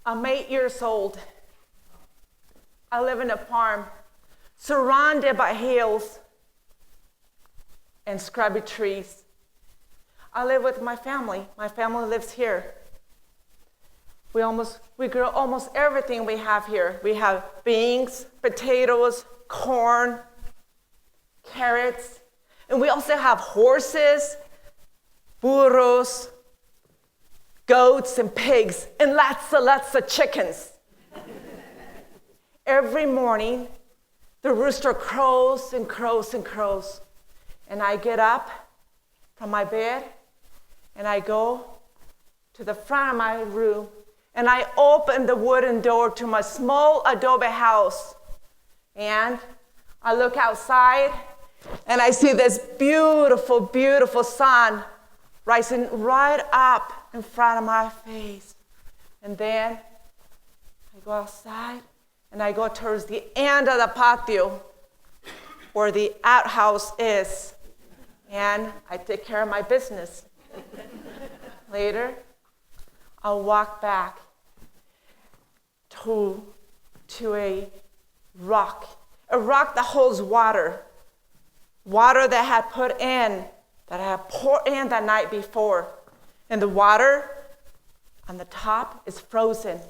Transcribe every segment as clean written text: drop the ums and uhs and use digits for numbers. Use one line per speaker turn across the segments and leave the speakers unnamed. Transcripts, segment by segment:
I'm 8 years old. I live in a farm surrounded by hills and scrubby trees. I live with my family. My family lives here. We grow almost everything we have here. We have beans, potatoes, corn, carrots, and we also have horses, burros, goats, and pigs, and lots of chickens. Every morning, the rooster crows and crows and crows, and I get up from my bed, and I go to the front of my room, and I open the wooden door to my small adobe house, and I look outside, and I see this beautiful, beautiful sun rising right up in front of my face. And then I go outside, and I go towards the end of the patio where the outhouse is, and I take care of my business. Later, I'll walk back to a rock that holds water that I had poured in the night before. And the water on the top is frozen.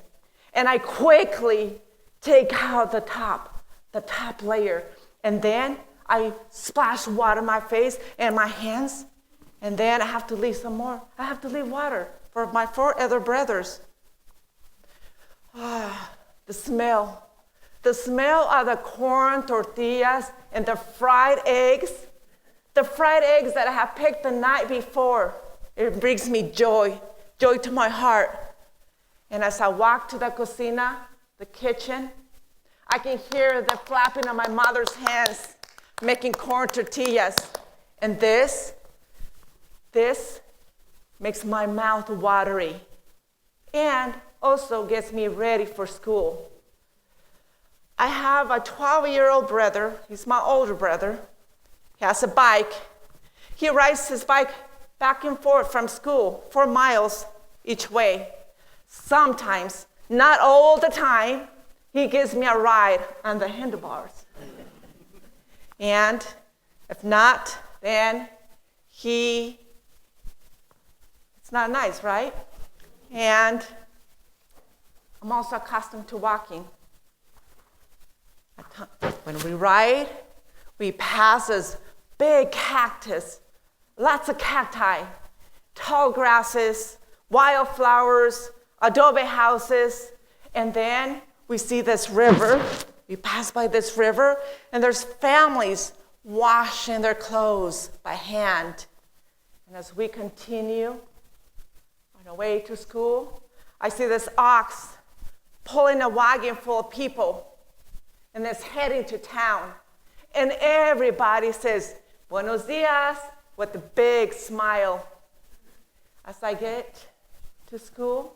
And I quickly take out the top layer. And then I splash water on my face and my hands. And then I have to leave some more. I have to leave water for my 4 other brothers. The smell of the corn tortillas and the fried eggs that I have picked the night before, it brings me joy to my heart. And as I walk to the cocina, the kitchen, I can hear the flapping of my mother's hands making corn tortillas. And this makes my mouth watery and also gets me ready for school. I have a 12-year-old brother. He's my older brother. He has a bike. He rides his bike back and forth from school 4 miles each way. Sometimes, not all the time, he gives me a ride on the handlebars. And if not, then it's not nice, right? And I'm also accustomed to walking. When we ride, we pass this big cactus, lots of cacti, tall grasses, wildflowers, adobe houses, and then we see this river. We pass by this river, and there's families washing their clothes by hand. And as we continue on our way to school, I see this ox pulling a wagon full of people, and it's heading to town. And everybody says, "Buenos dias," with a big smile. As I get to school,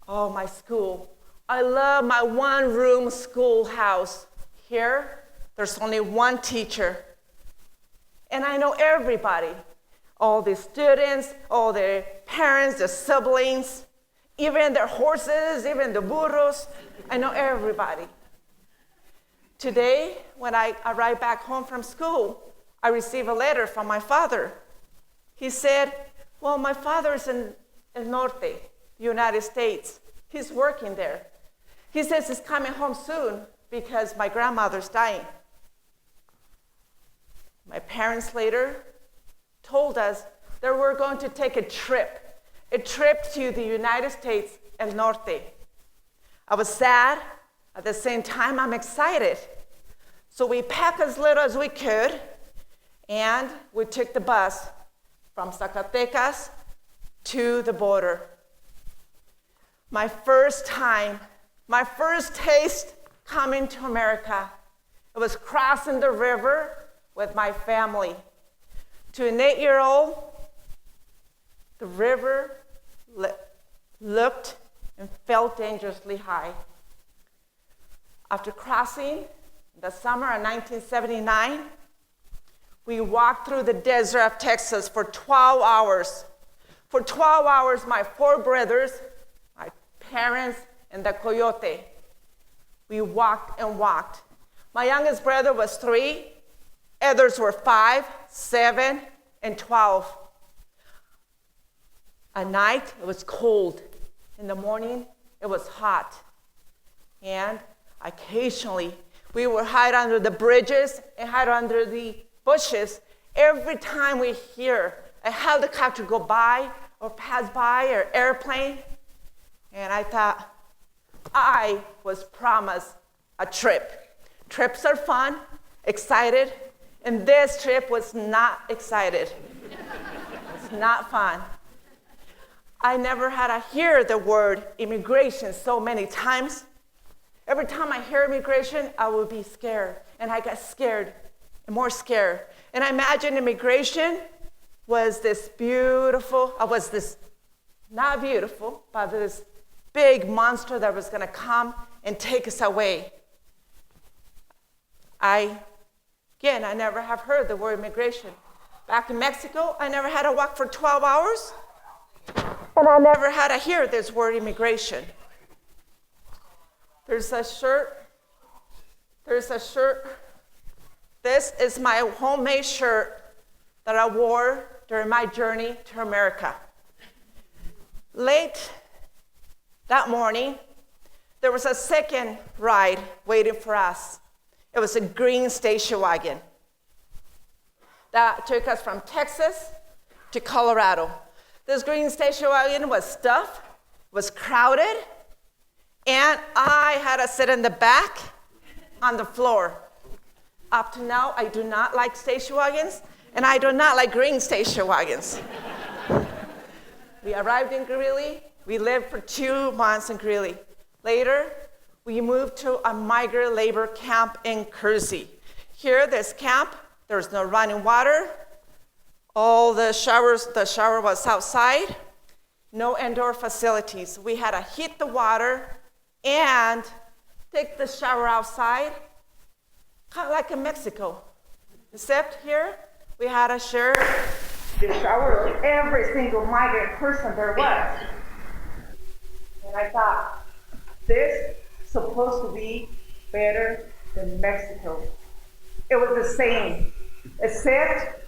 my school. I love my one-room schoolhouse. Here, there's only one teacher. And I know everybody, all the students, all their parents, their siblings, even their horses, even the burros. I know everybody. Today, when I arrived back home from school, I received a letter from my father. He said, well, my father is in El Norte, United States. He's working there. He says he's coming home soon because my grandmother's dying. My parents later told us that we're going to take a trip to the United States, El Norte. I was sad. At the same time, I'm excited. So we packed as little as we could, and we took the bus from Zacatecas to the border. My first taste coming to America, it was crossing the river with my family. To an 8-year-old, the river looked and felt dangerously high. After crossing the summer of 1979, we walked through the desert of Texas for 12 hours. For 12 hours, my 4 brothers, my parents and the coyote. We walked and walked. My youngest brother was 3. Others were 5, 7, and 12. At night, it was cold. In the morning, it was hot. And occasionally, we would hide under the bridges and hide under the bushes. Every time we hear a helicopter go by or pass by or airplane, and I thought I was promised a trip. Trips are fun, excited, and this trip was not excited. It's not fun. I never had to hear the word immigration so many times. Every time I hear immigration, I would be scared. And I got scared and more scared. And I imagined immigration was this beautiful, not beautiful, but this big monster that was going to come and take us away. I never have heard the word immigration. Back in Mexico, I never had to walk for 12 hours. And I never had to hear this word immigration. There's a shirt. This is my homemade shirt that I wore during my journey to America. Late that morning, there was a second ride waiting for us. It was a green station wagon that took us from Texas to Colorado. This green station wagon was stuffed, was crowded, and I had to sit in the back on the floor. Up to now, I do not like station wagons, and I do not like green station wagons. We arrived in Greeley. We lived for 2 months in Greeley. Later, we moved to a migrant labor camp in Kersey. Here, this camp, there was no running water. All the shower was outside. No indoor facilities. We had to heat the water and take the shower outside, kind of like in Mexico. Except here, we had to share the shower with every single migrant person there was. And I thought, this is supposed to be better than Mexico. It was the same, except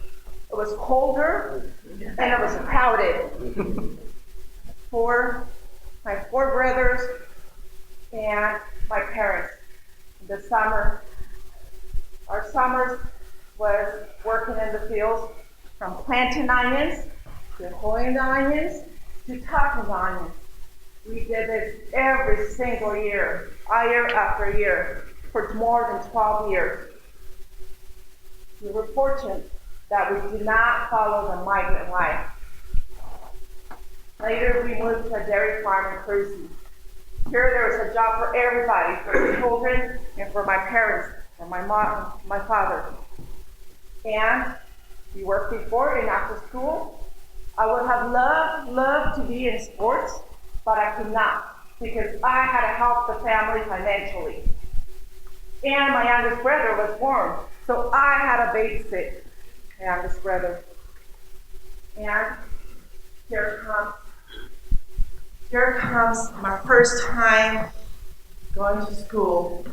it was colder and it was crowded. My 4 brothers and my parents. In the summer, our summers was working in the fields, from planting onions to hoeing the onions to chopping the onions. We did this every single year after year, for more than 12 years. We were fortunate that we did not follow the migrant life. Later, we moved to a dairy farm in Kersey. Here, there was a job for everybody, for the children and for my parents and my mom, my father. And we worked before and after school. I would have loved to be in sports, but I could not because I had to help the family financially. And my youngest brother was born, so I had to babysit my youngest brother. And here comes my first time going to school.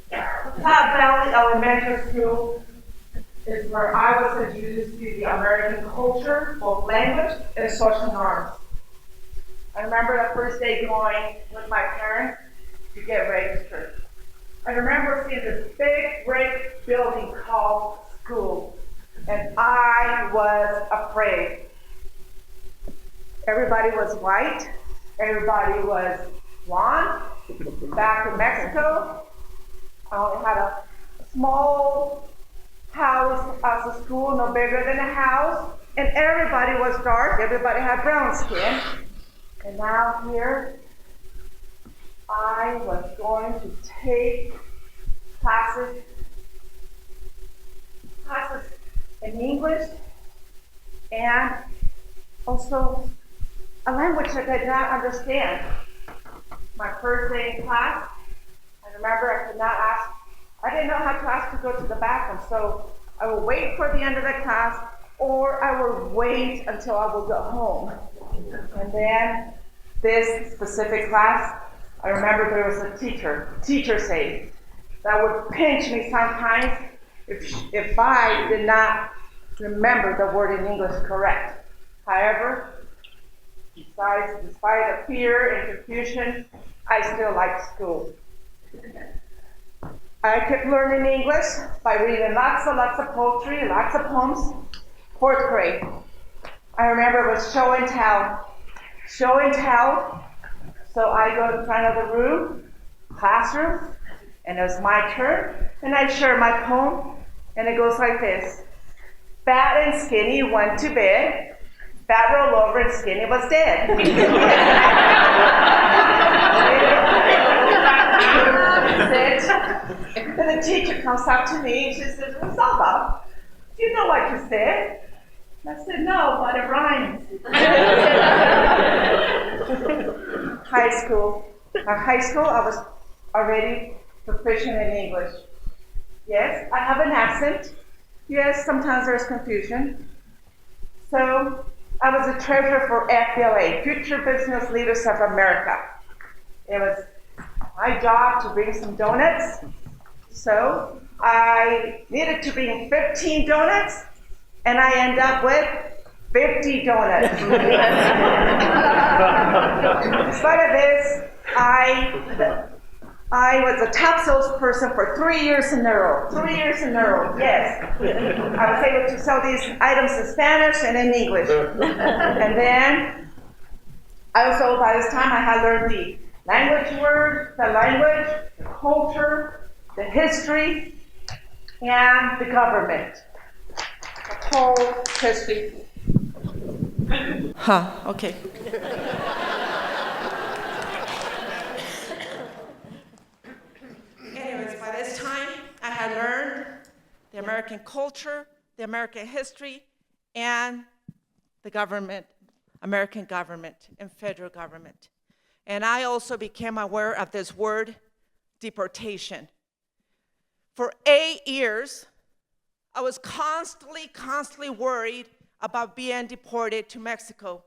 Platte Valley Elementary School is where I was introduced to the American culture, both language and social norms. I remember the first day going with my parents to get registered. I remember seeing this big brick building called school, and I was afraid. Everybody was white. Everybody was blonde. Back in Mexico, I only had a small house as a school, no bigger than a house, and everybody was dark. Everybody had brown skin. And now here, I was going to take classes in English and also a language that I did not understand. My first day in class, I remember I didn't know how to ask to go to the bathroom, so I would wait for the end of the class, or I would wait until I would go home. And then this specific class,
I remember there was a teacher say, that would pinch me sometimes if I did not remember the word in English correct. However, despite the fear and confusion, I still liked school. I kept learning English by reading lots of poetry, lots of poems. 4th grade. I remember it was show and tell. Show and tell. So I go in front of the classroom, and it was my turn, and I share my poem, and it goes like this. Fat and skinny went to bed. Fat rolled over and skinny was dead. And the teacher comes up to me and she says, Rosalva, do you know what you said? And I said, no, but it rhymes. High school, I was already proficient in English. Yes, I have an accent. Yes, sometimes there's confusion. So I was a treasurer for FBLA, Future Business Leaders of America. It was my job to bring some donuts. So I needed to bring 15 donuts, and I end up with 50 donuts. In spite of this, I was a top salesperson for 3 years in a row. 3 years in a row, yes. I was able to sell these items in Spanish and in English. And then, also by this time, I had learned the language, the culture, the history, and the government. The whole history. Okay. Anyways, by this time, I had learned the American culture, the American history, and the government, American government and federal government. And I also became aware of this word, deportation. For 8 years, I was constantly worried about being deported to Mexico.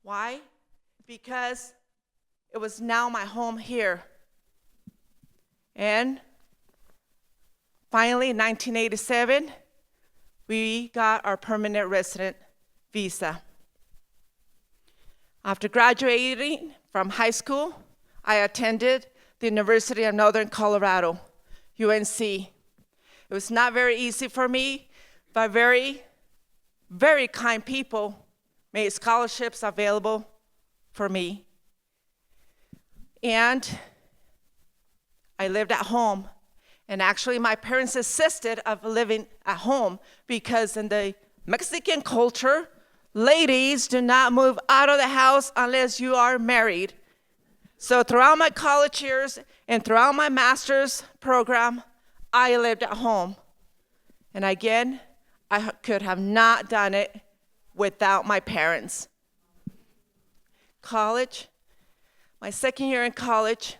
Why? Because it was now my home here. And finally, in 1987, we got our permanent resident visa. After graduating from high school, I attended the University of Northern Colorado, UNC. It was not very easy for me, but very, very kind people made scholarships available for me. And I lived at home. And actually, my parents insisted of living at home because in the Mexican culture, ladies do not move out of the house unless you are married. So throughout my college years and throughout my master's program, I lived at home. And again, I could have not done it without my parents. College, my second year in college,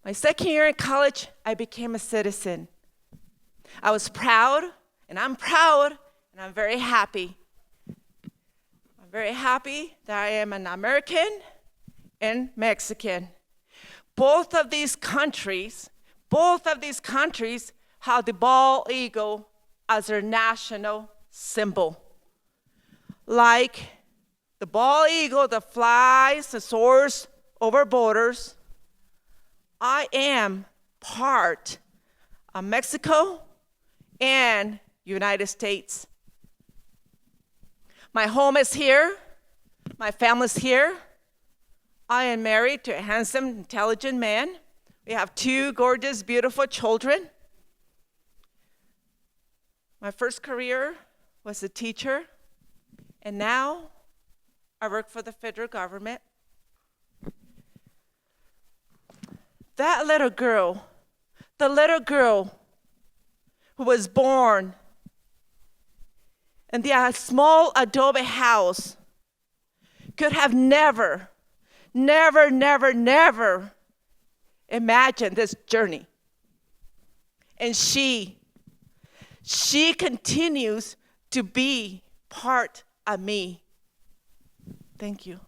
I became a citizen. I was proud, and I'm very happy. I'm very happy that I am an American and Mexican. Both of these countries have the bald eagle as their national symbol. Like the bald eagle that flies and soars over borders, I am part of Mexico and United States. My home is here. My family's here. I am married to a handsome, intelligent man. We have 2 gorgeous, beautiful children. My first career was a teacher, and now I work for the federal government. That little girl, the little girl who was born in the small adobe house could have never imagined this journey. And she continues to be part of me. Thank you.